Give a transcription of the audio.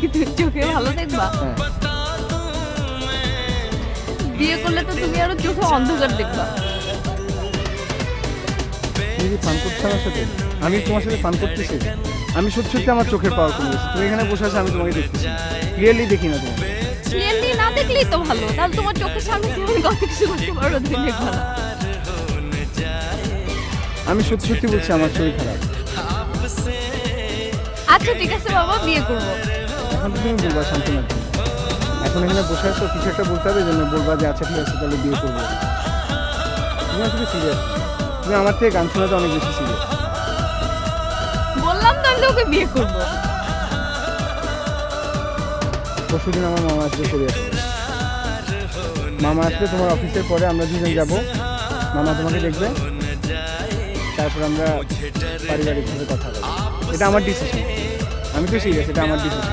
কি তুমি চোখে ভালো দেখবা? হ্যাঁ। বিয়ে করলে তো তুমি আরো চোখে অন্ধকার দেখবা। তুমি কি ফান করছো আমার সাথে? আমি তোমার সাথে ফান করতেছি? আমি সত্যি সত্যি আমার চোখের পাওয়ার কমে গেছে। তুমি এখানে বসে আছো, আমি তোমাকে দেখতেছি, ক্লিয়ারলি দেখি না তোমাকে। ক্লিয়ারলি না দেখলেই তো ভালো, তাহলে তোমার চোখের সামনে তুমি কত কিছু করতে পারো, তুমি দেখবা না। আমি সত্যি সত্যি বলছি আমার শরীর খারাপ। আচ্ছা ঠিক আছে বাবা, বিয়ে করবো। এখন তো তুমি বলবা শান্তনার জন্য। এখন এখানে বসে আছো, কিছু একটা বলতে হবে, জন্য বলবা যে আচ্ছা ঠিক আছে তাহলে বিয়ে করবো। তুমি আসলে সিরিয়াস, তুমি আমার থেকে গান শোনাতে অনেক বেশি সিরিয়াস। বললাম তো আমি ওকে বিয়ে করবো। পরশুদিন আমার মামা আসবে কোরিয়া থেকে। মামা আসলে তোমার অফিসের পরে আমরা দুজন যাব, মামা তোমাকে দেখবে, তারপর আমরা পারিবারিকভাবে কথা বলবো। এটা আমার ডিসিশন, আমি তো সিরিয়াস, এটা আমার ডিসিশন।